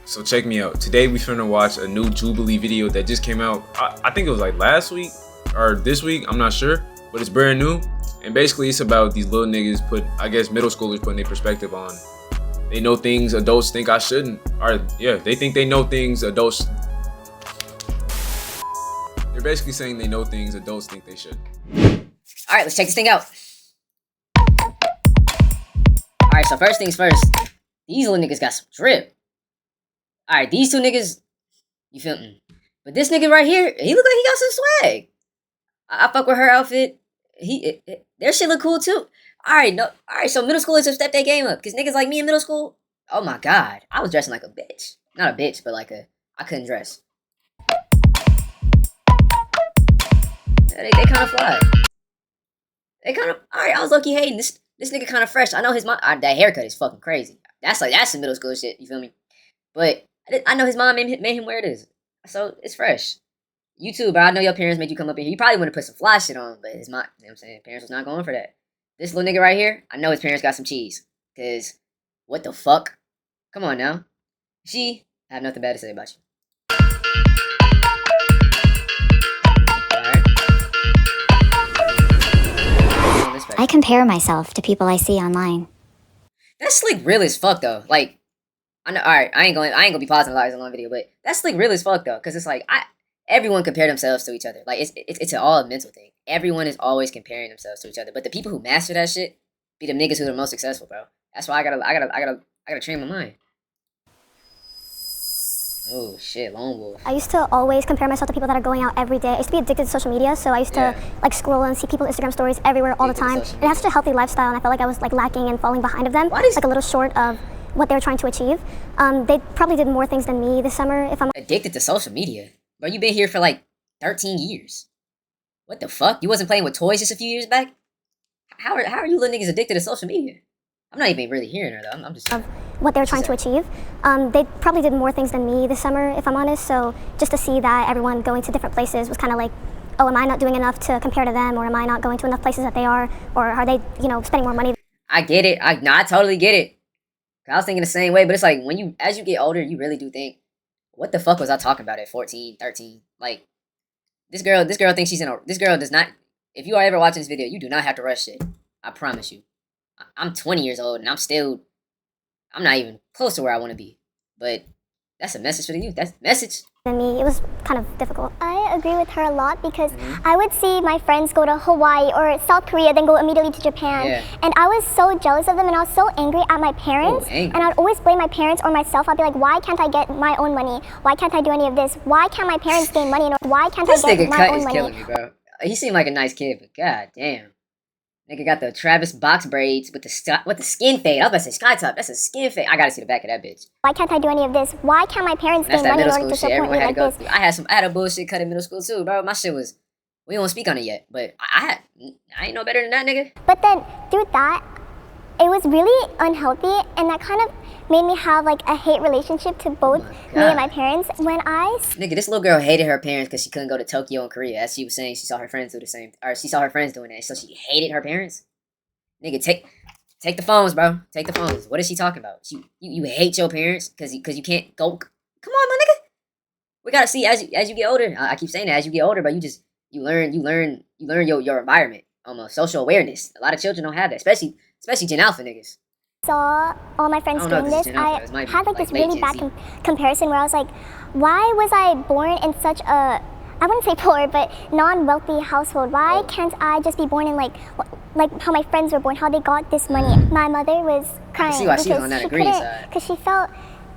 So check me out. Today we finna watch a new Jubilee video that just came out. I think it was like last week or this week, I'm not sure, but it's brand new. And basically it's about these little niggas middle schoolers putting their perspective on. They know things adults think I shouldn't. Or yeah, they think they know things adults. They're basically saying they know things adults think they should. All right, let's check this thing out. All right, so first things first, these little niggas got some drip. All right, these two niggas, you feel me? But this nigga right here, he look like he got some swag. I fuck with her outfit. Their shit look cool too. All right, so middle schoolers have stepped their game up. Cause niggas like me in middle school, oh my god, I was dressing like a bitch. Not a bitch, but like I couldn't dress. Yeah, they kind of fly. They kind of, all right, I was low-key hating. This nigga kind of fresh. I know his mom, that haircut is fucking crazy. That's some middle school shit, you feel me? But I know his mom made him wear this. So it's fresh. You too, bro. I know your parents made you come up in here. You probably want to put some fly shit on, but his mom, you know what I'm saying? Parents was not going for that. This little nigga right here, I know his parents got some cheese. Cause what the fuck? Come on now. I have nothing bad to say about you. I compare myself to people I see online. That's slick real as fuck though. Like, I know. All right, I ain't gonna be pausing lives on one video, but that's slick real as fuck though. Cause it's like everyone compare themselves to each other. Like it's all a mental thing. Everyone is always comparing themselves to each other. But the people who master that shit be the niggas who are the most successful, bro. That's why I gotta train my mind. Oh shit, lone wolf. I used to always compare myself to people that are going out every day. I used to be addicted to social media, so I used to like scroll and see people's Instagram stories everywhere all the time. And it has such a healthy lifestyle, and I felt like I was like lacking and falling behind of them, like a little short of what they were trying to achieve. They probably did more things than me this summer. If I'm addicted to social media, bro, you been here for like 13 years. What the fuck? You wasn't playing with toys just a few years back? How are you little niggas addicted to social media? I'm not even really hearing her though. I'm just of what they were trying to achieve. They probably did more things than me this summer, if I'm honest. So just to see that everyone going to different places was kind of like, oh, am I not doing enough to compare to them, or am I not going to enough places that they are, or are they, spending more money? I get it. I totally get it. I was thinking the same way, but it's like as you get older, you really do think, what the fuck was I talking about at 14, 13? Like, this girl thinks this girl does not, if you are ever watching this video, you do not have to rush shit. I promise you. I'm 20 years old and I'm not even close to where I want to be. But that's a message for the youth. That's a message. For me, it was kind of difficult. I agree with her a lot because I would see my friends go to Hawaii or South Korea, then go immediately to Japan. Yeah. And I was so jealous of them, and I was so angry at my parents. And I'd always blame my parents or myself. I'd be like, why can't I get my own money? Why can't I do any of this? Why can't my parents gain money? Why can't I get my own money? This nigga Cut is killing me, bro. He seemed like a nice kid, but god damn. Nigga got the Travis box braids with the skin fade. I was about to say sky top. That's a skin fade. I gotta see the back of that bitch. Why can't I do any of this? Why can't my parents gain money in order to support me like this? I had a bullshit cut in middle school too, bro. My shit was, we don't speak on it yet, but I ain't no better than that, nigga. But then through that, it was really unhealthy, and that kind of made me have like a hate relationship to both me and my parents. Nigga, this little girl hated her parents because she couldn't go to Tokyo and Korea. As she was saying, she saw her friends do the same, or she saw her friends doing that, so she hated her parents. Nigga, take the phones, bro. Take the phones. What is she talking about? You hate your parents because you can't go. Come on, my nigga. We gotta see as you get older. I keep saying that as you get older, but you learn your environment, almost social awareness. A lot of children don't have that, especially Gen Alpha niggas. Saw all my friends doing this. I had like this really bad comparison where I was like, why was I born in such a, I wouldn't say poor, but non-wealthy household? Why can't I just be born in like how my friends were born, how they got this money? My mother was crying because she felt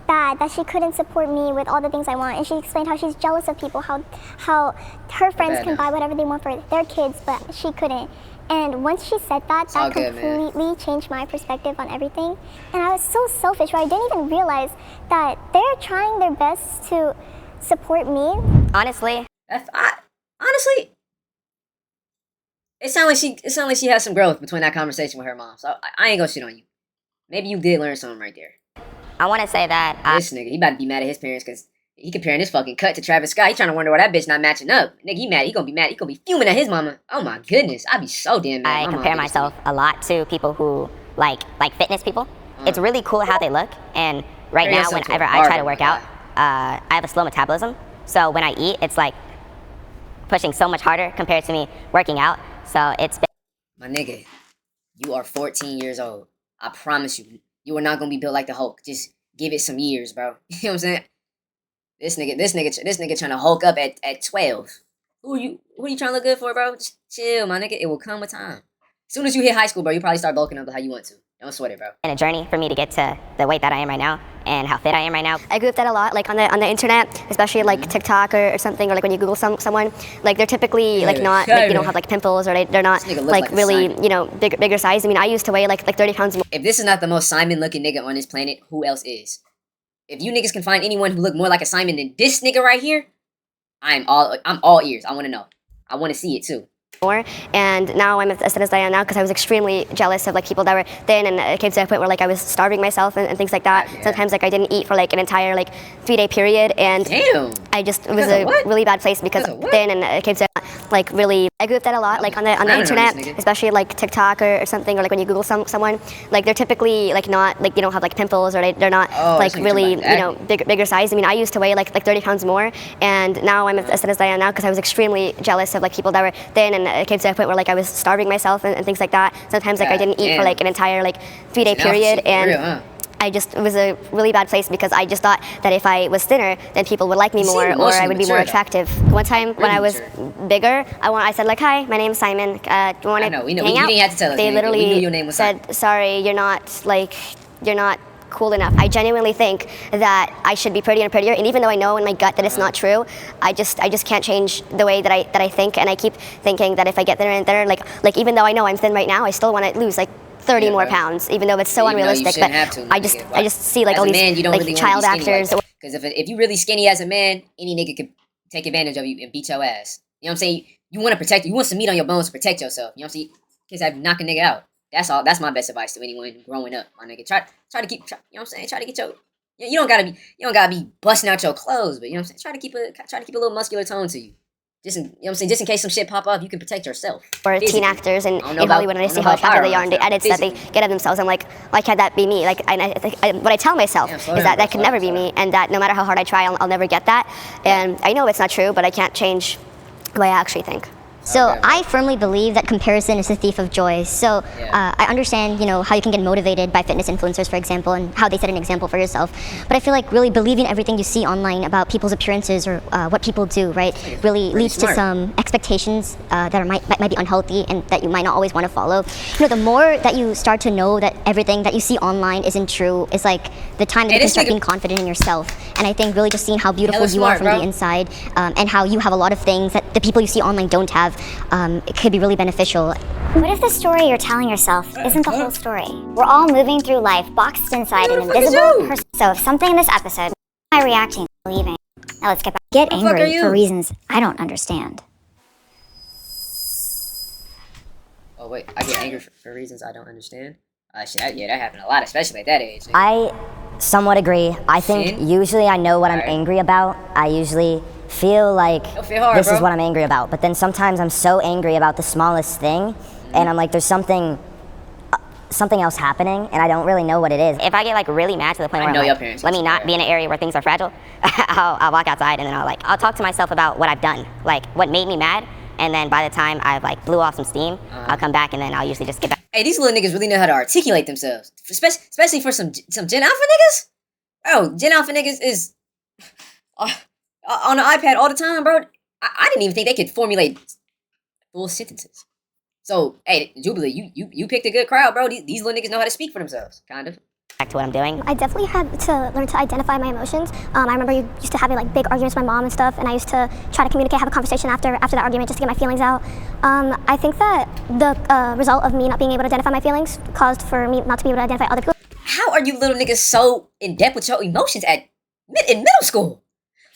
bad that she couldn't support me with all the things I want, and she explained how she's jealous of people, how her friends can buy whatever they want for their kids, but she couldn't. And once she said that completely changed my perspective on everything. And I was so selfish where I didn't even realize that they're trying their best to support me. Honestly, it sounds like she has some growth between that conversation with her mom. So I ain't gonna shit on you. Maybe you did learn something right there. I want to say that this nigga, he about to be mad at his parents because he comparing his fucking cut to Travis Scott. He trying to wonder why that bitch not matching up. Nigga, he mad. He gonna be mad. He gonna be fuming at his mama. Oh my goodness, I'd be so damn mad. I compare myself a lot to people who like fitness people. It's really cool how they look, and right now, whenever I try to work out, I have a slow metabolism. So when I eat, it's like pushing so much harder compared to me working out. So it's been... My nigga, you are 14 years old. I promise you, you are not gonna be built like the Hulk. Just give it some years, bro. You know what I'm saying? This nigga trying to Hulk up at 12. Who are you trying to look good for, bro? Just chill, my nigga. It will come with time. As soon as you hit high school, bro, you probably start bulking up how you want to. Don't sweat it, bro. And a journey for me to get to the weight that I am right now and how fit I am right now. I grew up that a lot, like on the internet, especially like TikTok or something, or like when you Google someone, like they're typically like not, like they don't have like pimples, or they're not like really, you know, bigger size. I mean, I used to weigh like 30 pounds more. If this is not the most Simon looking nigga on this planet, who else is? If you niggas can find anyone who look more like a Simon than this nigga right here, I'm all ears. I want to know. I want to see it too. And now I'm as thin as I am now because I was extremely jealous of like people that were thin, and it came to a point where like I was starving myself and things like that. Yeah. Sometimes like I didn't eat for like an entire like 3-day period, and damn, I just it was a really bad place because I'm thin, and it came to like really I grew up that a lot, like on the internet, especially like TikTok or something, or like when you Google someone, like they're typically like not like they don't have like pimples, or they're not like really, you know, bigger size. I mean, I used to weigh like 30 pounds more, and now I'm as thin as I am now because I was extremely jealous of like people that were thin, and it came to a point where like I was starving myself and things like that. Sometimes like I didn't eat for like an entire like 3-day period, and it was a really bad place because I just thought that if I was thinner, then people would like me more, or I would be more attractive. One time when I was bigger, I said like, "Hi, my name's Simon. Do you want to hang out?" You didn't have to tell us. They literally knew your name was said, "Sorry, you're not cool enough." I genuinely think that I should be prettier and prettier, and even though I know in my gut that it's not true, I just can't change the way that I think, and I keep thinking that if I get thinner and thinner, like even though I know I'm thin right now, I still want to lose like 30 more pounds, even though it's so unrealistic. But I just see like all these like child actors. Because if you really skinny as a man, any nigga could take advantage of you and beat your ass. You know what I'm saying? You want to protect. You want some meat on your bones to protect yourself. You know what I'm saying? Because I knock a nigga out. That's all. That's my best advice to anyone growing up, my nigga. Try to keep. You know what I'm saying? Try to get your. You don't gotta be busting out your clothes, but you know what I'm saying. Try to keep a little muscular tone to you. Just in, you know what I'm saying, just in case some shit pop up, you can protect yourself. Or teen actors in Hollywood, and I see how attractive they are, and the edits that they get of themselves, I'm like, why can't that be me? Like, what I tell myself is that could never be me, and that no matter how hard I try, I'll never get that. And I know it's not true, but I can't change the way I actually think. So I firmly believe that comparison is the thief of joy. So I understand, you know, how you can get motivated by fitness influencers, for example, and how they set an example for yourself. But I feel like really believing everything you see online about people's appearances or what people do, right, really leads to some expectations that might be unhealthy and that you might not always want to follow. You know, the more that you start to know that everything that you see online isn't true, is like the time that you can start being confident in yourself. And I think really just seeing how beautiful you are from the inside, and how you have a lot of things that the people you see online don't have, it could be really beneficial. What if the story you're telling yourself isn't the whole story? We're all moving through life boxed inside an invisible person. So if something in this episode, I'm reacting, believing. Now let's get back. Get angry for reasons I don't understand. Oh wait, I get angry for reasons I don't understand? Yeah, that happened a lot, especially at that age. I somewhat agree. I think usually I know what I'm angry about. I usually feel like this is what I'm angry about. But then sometimes I'm so angry about the smallest thing, and I'm like, there's something else happening, and I don't really know what it is. If I get like really mad to the point where I'm like, let me not be in an area where things are fragile, I'll walk outside, and then I'll talk to myself about what I've done, like what made me mad, and then by the time I've like blew off some steam, I'll come back, and then I'll usually just get back. Hey, these little niggas really know how to articulate themselves, especially for some Gen Alpha niggas. Bro, Gen Alpha niggas is on the iPad all the time, bro. I didn't even think they could formulate full sentences. So, hey, Jubilee, you picked a good crowd, bro. These little niggas know how to speak for themselves, kind of. Back to what I'm doing. I definitely had to learn to identify my emotions. I remember you used to having like big arguments with my mom and stuff, and I used to try to communicate, have a conversation after that argument just to get my feelings out. I think that the result of me not being able to identify my feelings caused for me not to be able to identify other people. How are you little niggas so in depth with your emotions in middle school?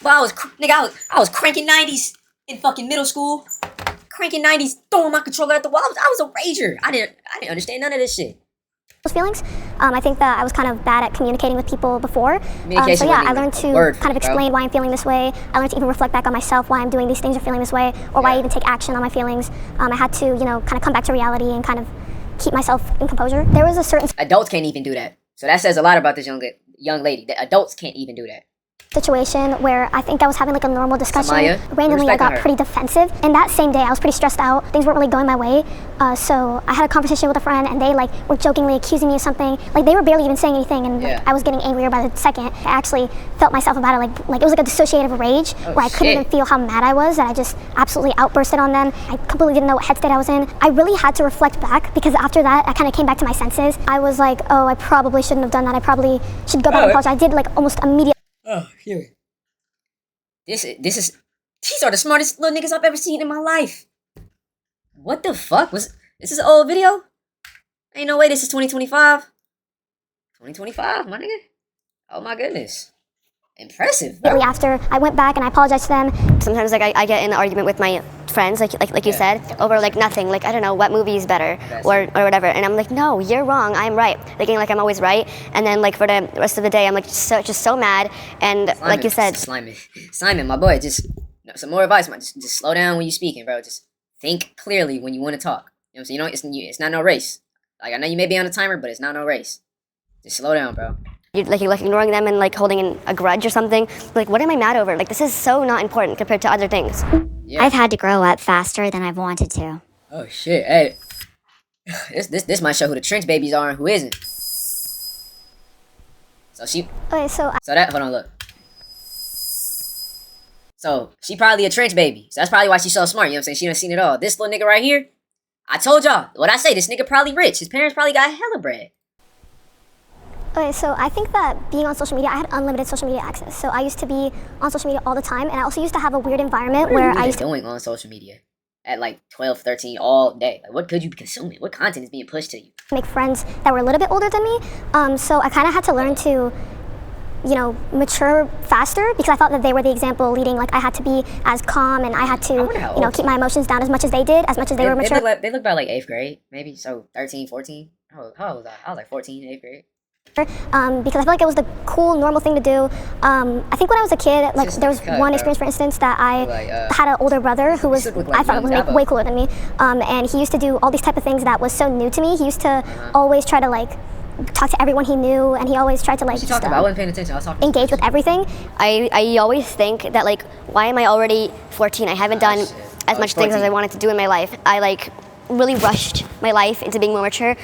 Well, I was cranking 90s in fucking middle school. Cranking 90s, throwing my controller at the wall. I was a rager. I didn't understand none of this shit. Those feelings. I think that I was kind of bad at communicating with people before. So yeah, I learned to kind of explain why I'm feeling this way. I learned to even reflect back on myself, why I'm doing these things or feeling this way, or why I even take action on my feelings. I had to, kind of come back to reality and kind of keep myself in composure. There was a certain... Adults can't even do that. So that says a lot about this young young lady. The adults can't even do that. Situation where I think I was having like a normal discussion. Randomly, I got pretty defensive. And that same day, I was pretty stressed out. Things weren't really going my way. So I had a conversation with a friend, and they like were jokingly accusing me of something. Like they were barely even saying anything, and like, I was getting angrier by the second. I actually felt myself about it like it was like a dissociative rage where I couldn't even feel how mad I was. That I just absolutely outbursted on them. I completely didn't know what head state I was in. I really had to reflect back because after that, I kind of came back to my senses. I was like, oh, I probably shouldn't have done that. I probably should go back and apologize. I did like almost immediately. Oh, here. These are the smartest little niggas I've ever seen in my life. What the fuck this is an old video? Ain't no way this is 2025. 2025, my nigga. Oh my goodness. Impressive, bro. After I went back and I apologized to them. Sometimes like I get in an argument with my friends, like you said, over like nothing, like I don't know what movie is better or whatever, and I'm like, no, you're wrong, I'm right, thinking like I'm always right, and then like for the rest of the day I'm like just so mad, and Simon, like you said, Simon, my boy, just some more advice, man. Just slow down when you're speaking, bro. Just think clearly when you want to talk. You know what I'm saying? It's not no race. Like I know you may be on a timer, but it's not no race. Just slow down, bro. You're like ignoring them and like holding a grudge or something. Like, what am I mad over? Like, this is so not important compared to other things. Yeah. I've had to grow up faster than I've wanted to. Oh shit! Hey, this might show who the trench babies are and who isn't. So she. Okay, so that hold on, look. So she probably a trench baby. So that's probably why she's so smart. You know what I'm saying? She done seen it all. This little nigga right here. I told y'all what I say. This nigga probably rich. His parents probably got hella bread. Okay, so I think that being on social media, I had unlimited social media access. So I used to be on social media all the time, and I also used to have a weird environment where I used to doing on social media at like 12, 13 all day. Like, what could you be consuming? What content is being pushed to you? Make friends that were a little bit older than me. So I kind of had to learn to, you know, mature faster because I thought that they were the example leading. Like I had to be as calm, and I had to, you know, keep my emotions down as much as they did, as much as they were mature. They look about like 8th grade, maybe. So 13, 14. How old was I? I was like 14, 8th grade. Because I feel like it was the cool, normal thing to do. I think when I was a kid, like there was one experience, for instance, that I had an older brother who was, I thought was way cooler than me, and he used to do all these type of things that was so new to me. He used to always try to like talk to everyone he knew, and he always tried to like just, I wasn't paying attention. I was talking engage with everything. I always think that like, why am I already 14? I haven't done as much things as I wanted to do in my life. I like really rushed my life into being more mature.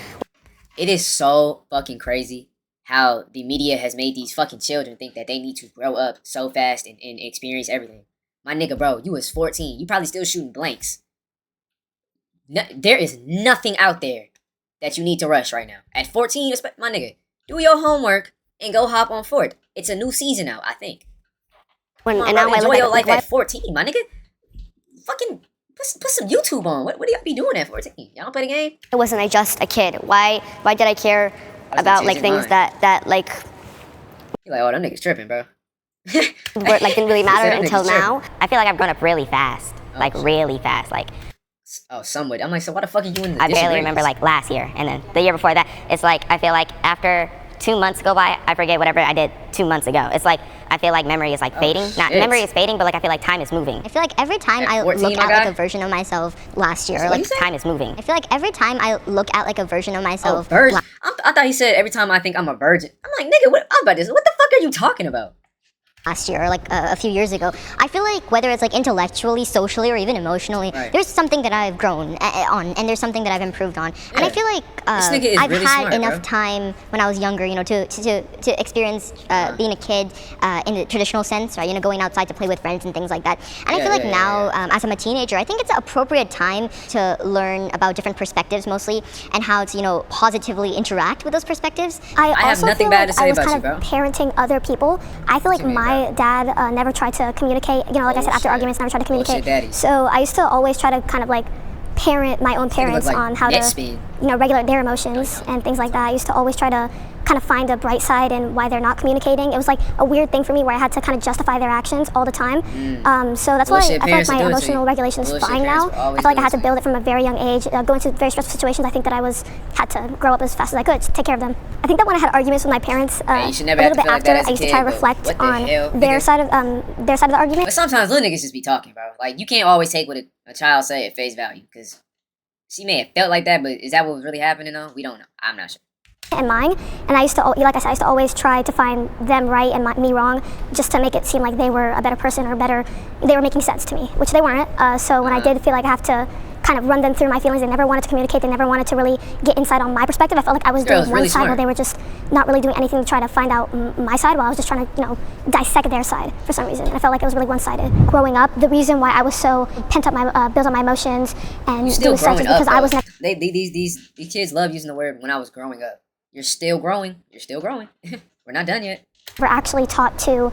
It is so fucking crazy how the media has made these fucking children think that they need to grow up so fast and experience everything. My nigga, bro, you was 14. You probably still shooting blanks. No, there is nothing out there that you need to rush right now. At 14, my nigga, do your homework and go hop on Fort. It's a new season out, I think. Now enjoy your life at 14, my nigga. Fucking put some YouTube on. What do y'all be doing at 14? Y'all don't play the game? Wasn't I just a kid? Why did I care about like things that like you're like, oh, them niggas tripping, bro. like didn't really matter until now. I feel like I've grown up really fast, really fast. Like, somewhat. I'm like, so why the fuck are you in the I barely remember like last year, and then the year before that. It's like I feel like after 2 months go by, I forget whatever I did 2 months ago. It's like I feel like memory is like fading. Not memory is fading, but like I feel like time is moving. I feel like every time I look at like a version of myself last year, like time is moving. I feel like every time I look at like a version of myself. Virgin. I thought he said every time I think I'm a virgin. I'm like, nigga, what about this? What the fuck are you talking about? Last year, or like a few years ago, I feel like whether it's like intellectually, socially, or even emotionally, there's something that I've grown on, and there's something that I've improved on. Yeah. And I feel like I've really had enough time when I was younger, you know, to experience being a kid in the traditional sense, right? You know, going outside to play with friends and things like that. And I feel like now, as I'm a teenager, I think it's an appropriate time to learn about different perspectives, mostly, and how to, you know, positively interact with those perspectives. I have nothing bad to say about you, bro. I was kind of parenting other people. I feel like my dad never tried to communicate, you know, like I said, after arguments, never tried to communicate. So I used to always try to kind of like parent my own parents on how to, you know, regulate their emotions and things like that. I used to always try to kind of find a bright side in why they're not communicating. It was like a weird thing for me where I had to kind of justify their actions all the time. So that's why I feel like my emotional regulation is fine now. I feel like I had to build it from a very young age. Going to very stressful situations, I think that I had to grow up as fast as I could to take care of them. I think that when I had arguments with my parents, a little bit after, I used to try to reflect on their side of the argument. But sometimes little niggas just be talking, bro. Like, you can't always take what a child say at face value, because she may have felt like that, but is that what was really happening though? We don't know. I'm not sure. and mine, and I used to, like I said, I used to always try to find them right and me wrong, just to make it seem like they were a better person or they were making sense to me, which they weren't. So when I did feel like I have to kind of run them through my feelings, they never wanted to communicate, they never wanted to really get insight on my perspective. I felt like I was doing one side while they were just not really doing anything to try to find out my side, while I was just trying to, dissect their side for some reason. And I felt like it was really one-sided. Growing up, the reason why I was so pent up, built on my emotions and doing sex is because I was never... These kids love using the word when I was growing up. You're still growing. You're still growing. We're not done yet. We're actually taught to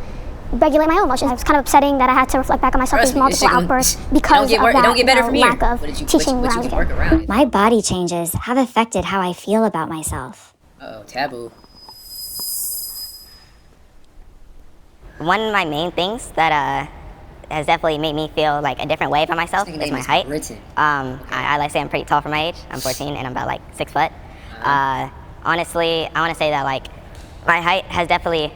regulate my own emotions. It was kind of upsetting that I had to reflect back on myself with multiple outbursts because of that lack of teaching when I was a kid. My body changes have affected how I feel about myself. Uh-oh, taboo. One of my main things that has definitely made me feel like a different way about myself is my height. I like to say I'm pretty tall for my age. I'm 14 and I'm about like 6 foot. Honestly, I want to say that like my height has definitely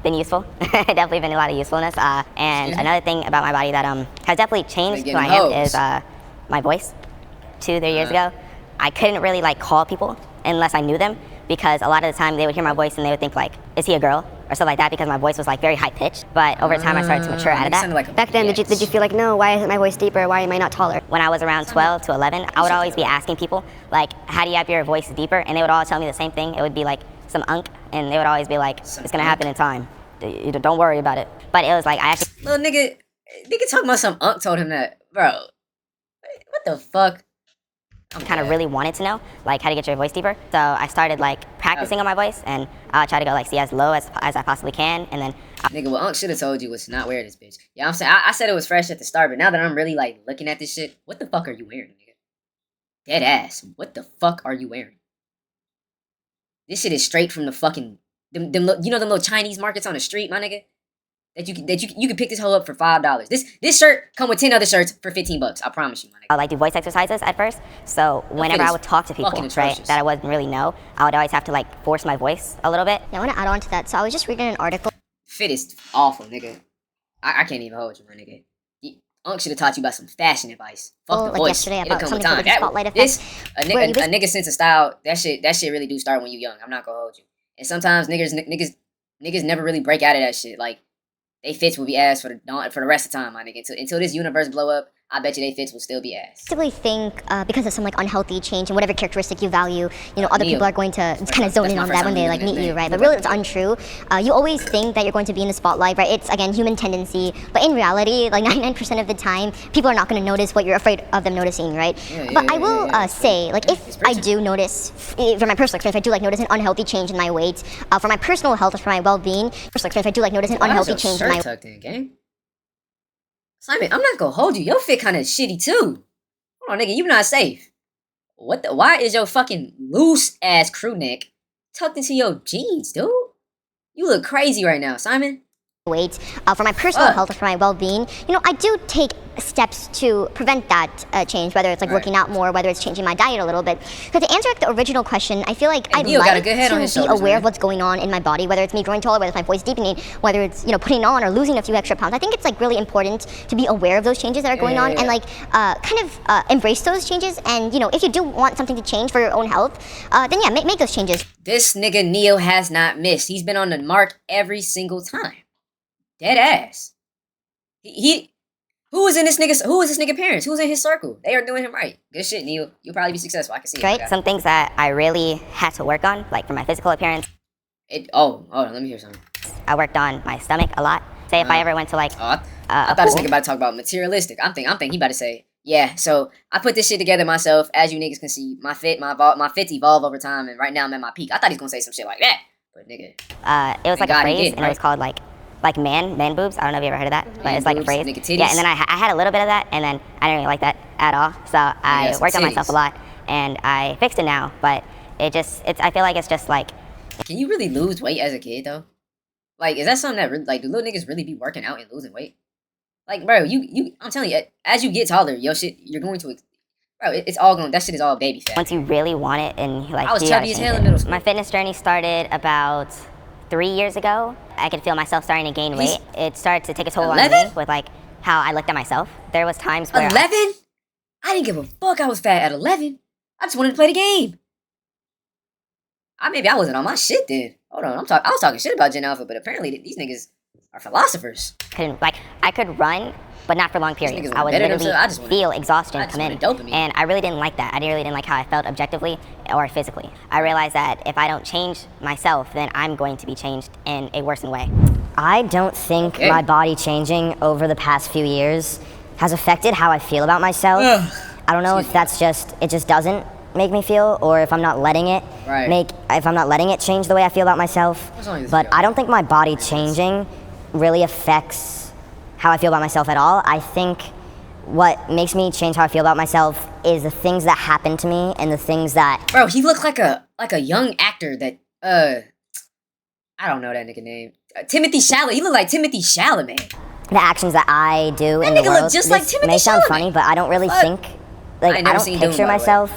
been useful. Definitely been a lot of usefulness. And another thing about my body that has definitely changed who I am is my voice. 2-3 years ago, I couldn't really like call people unless I knew them, because a lot of the time they would hear my voice and they would think like, is he a girl? Or stuff like that, because my voice was like very high pitched. But over time I started to mature out of that. Like back then, did you feel like, no, why isn't my voice deeper? Why am I not taller? When I was around 12 to 11, I would always be asking people like, how do you have your voice deeper? And they would all tell me the same thing. It would be like some unk, and they would always be like, it's gonna happen in time. Don't worry about it. But it was like, I actually... Little nigga talking about some unk told him that. Bro, what the fuck? I kind of really wanted to know like how to get your voice deeper. So I started like practicing on my voice, and I'll try to go like see as low as I possibly can, and then... Nigga, what Unk should have told you was to not wear this bitch. Yeah, I'm saying, I said it was fresh at the start, but now that I'm really like looking at this shit, what the fuck are you wearing, nigga? Dead ass. What the fuck are you wearing? This shit is straight from the fucking... Them little Chinese markets on the street, my nigga? That you can pick this hoe up for $5. This shirt come with 10 other shirts for $15. I promise you, my nigga. I like do voice exercises at first. So whenever I would talk to people, right, that I wouldn't really know, I would always have to like force my voice a little bit. Yeah, I want to add on to that. So I was just reading an article. Fit is awful, nigga. I can't even hold you, my nigga. Unk should have taught you about some fashion advice. Fuck the like voice. Yesterday It'll about come with something time. called the spotlight effect. A nigga sense of style, that shit really do start when you young. I'm not gonna hold you. And sometimes niggas never really break out of that shit. Like, they fits will be ass for the rest of the time, my nigga. Until this universe blow up, I bet you they fits will still be ass. I typically think because of some like unhealthy change and whatever characteristic you value, other people are going to kind of zone in on that when they like meet you, right? But really, it's untrue. You always think that you're going to be in the spotlight, right? It's again human tendency, but in reality, like 99% of the time, people are not going to notice what you're afraid of them noticing, right? But I will say, like, if I do notice, for my personal experience, I do like notice an unhealthy change in my weight. For my personal health, for my well-being, personal experience, I do like notice an unhealthy change in my. Tucked in, gang? Simon, I'm not gonna hold you. Your fit kind of shitty too. Hold on, nigga, you not safe. Why is your fucking loose ass crew neck tucked into your jeans, dude? You look crazy right now, Simon. Weight for my personal health, for my well-being, I do take steps to prevent that change, whether it's like working out more, whether it's changing my diet a little bit. So to answer the original question, I feel like I'd like to be aware of what's going on in my body, whether it's me growing taller, whether it's my voice deepening, whether it's putting on or losing a few extra pounds. I think it's like really important to be aware of those changes that are going on and like kind of embrace those changes. And if you do want something to change for your own health, then yeah, make those changes. This nigga Neo has not missed. He's been on the mark every single time. Dead ass. Who is this nigga parents? Who's in his circle? They are doing him right. Good shit, Neil. You'll probably be successful. I can see it. Right? Some things that I really had to work on, like for my physical appearance. Hold on, let me hear something. I worked on my stomach a lot. Say if I ever went to like I thought this nigga about to talk about materialistic. I'm thinking he about to say, yeah, so I put this shit together myself. As you niggas can see, my fits evolve over time, and right now I'm at my peak. I thought he was gonna say some shit like that. But nigga. It was like a phrase, and it was called like man boobs. I don't know if you ever heard of that, but it's like a phrase. Yeah, and then I had a little bit of that, and then I didn't really like that at all. So I worked on myself a lot, and I fixed it now. But I feel like it's just like. Can you really lose weight as a kid though? Like, is that something that like do little niggas really be working out and losing weight? Like, bro, I'm telling you, as you get taller, your shit, you're going to. Bro, it's all going. That shit is all baby fat. Once you really want it, and like. I was chubby as hell in middle school. My fitness journey started about 3 years ago. I could feel myself starting to gain weight. It started to take a toll on me with like how I looked at myself. There was times where 11? I didn't give a fuck I was fat at 11. I just wanted to play the game. Maybe I wasn't on my shit then. Hold on, I was talking shit about Gen Alpha, but apparently these niggas are philosophers. I could run, but not for long periods. I would literally feel exhaustion come in, and I really didn't like that. I really didn't like how I felt objectively or physically. I realized that if I don't change myself, then I'm going to be changed in a worsened way. I don't think my body changing over the past few years has affected how I feel about myself. I don't know if that's it just doesn't make me feel, or if I'm not letting it change the way I feel about myself. But I don't think my body changing really affects how I feel about myself at all. I think what makes me change how I feel about myself is the things that happen to me and the things that... Bro, he looked like a young actor that, I don't know that nigga name. Timothy Chalamet. He looked like Timothy Chalamet. The actions that I do in the world. Look just like Timothy may sound Chalamet. funny, but I don't really think... I don't picture myself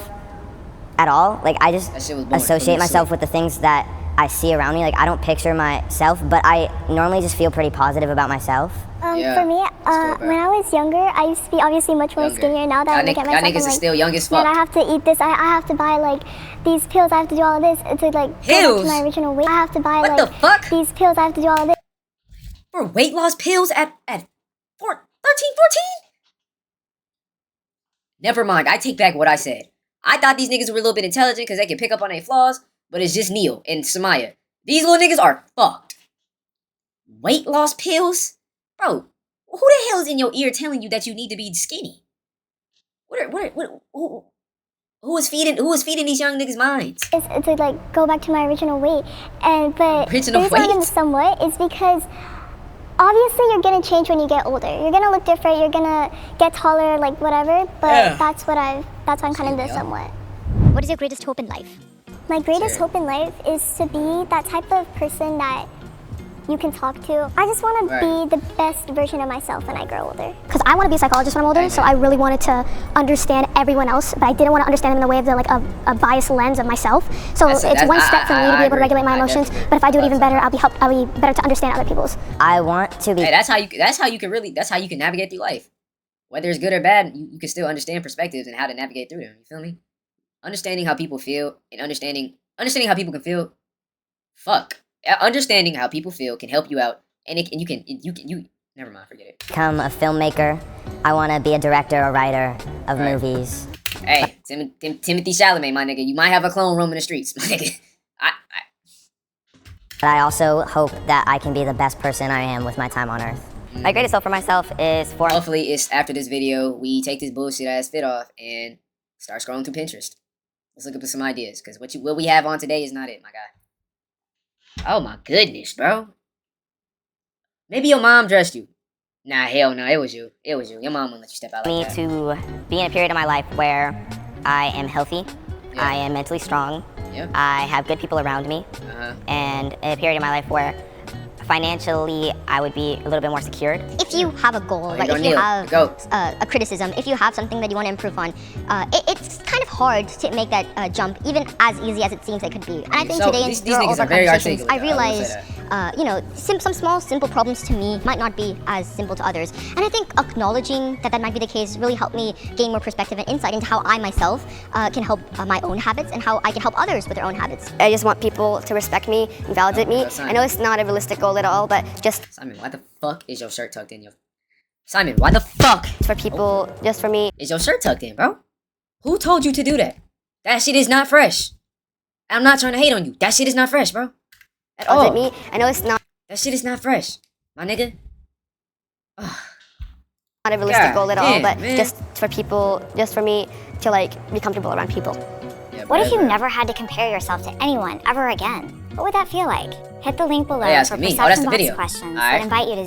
at all. I just associate myself with the things that I see around me. I don't picture myself, but I normally just feel pretty positive about myself. For me, when I was younger, I used to be obviously much more skinnier. Now that I look at myself, y'all niggas are still young as fuck. Man, I have to eat this. I have to buy these pills. I have to do all of this to go back to my original weight. I have to buy the fuck? These pills. I have to do all of this. For weight loss pills at 13, 14? Never mind. I take back what I said. I thought these niggas were a little bit intelligent because they can pick up on their flaws, but it's just Neil and Samaya. These little niggas are fucked. Weight loss pills? Bro, who the hell is in your ear telling you that you need to be skinny? Who is feeding these young niggas' minds? It's to go back to my original weight. But the reason I'm somewhat is because obviously you're gonna change when you get older. You're gonna look different, you're gonna get taller, whatever, but that's why I'm kind of this somewhat. What is your greatest hope in life? My greatest hope in life is to be that type of person that you can talk to. I just want to be the best version of myself when I grow older. Because I want to be a psychologist when I'm older, so I really wanted to understand everyone else, but I didn't want to understand them in the way of a biased lens of myself. So it's one step for me to be able to regulate my emotions, but if I do it even better, I'll be better to understand other people's. I want to be... Hey, that's how you can navigate through life. Whether it's good or bad, you can still understand perspectives and how to navigate through them. You feel me? Understanding how people feel and understanding how people can feel. Understanding how people feel can help you out, and you never mind, forget it. Become a filmmaker. I want to be a director or writer of movies. Hey, Timothy Chalamet, my nigga, you might have a clone roaming the streets, my nigga. But I also hope that I can be the best person I am with my time on Earth. My greatest hope for myself is for... Hopefully, it's after this video, we take this bullshit ass fit off and start scrolling through Pinterest. Let's look up some ideas, because what we have on today is not it, my guy. Oh my goodness, bro. Maybe your mom dressed you. Nah, hell no, it was you. It was you. Your mom wouldn't let you step out like that. I need to be in a period of my life where I am healthy, I am mentally strong, I have good people around me, and a period of my life where financially I would be a little bit more secured. If you have a goal, if you have a criticism, if you have something that you want to improve on, it's kind of hard to make that jump, even as easy as it seems it could be. And I think today in all of our conversations, I realize, some small, simple problems to me might not be as simple to others. And I think acknowledging that might be the case really helped me gain more perspective and insight into how I myself can help my own habits and how I can help others with their own habits. I just want people to respect me and validate me. I know it's not a realistic goal at all, but just... Simon, why the fuck is your shirt tucked in? Simon, why the fuck? For people, just for me. Is your shirt tucked in, bro? Who told you to do that? That shit is not fresh. I'm not trying to hate on you. That shit is not fresh, bro. At all. Me. I know it's not... That shit is not fresh, my nigga. Not a realistic goal at all, but just for people, just for me to be comfortable around people. Yeah, what if you never had to compare yourself to anyone ever again? What would that feel like? Hit the link below for perception box questions that invite you to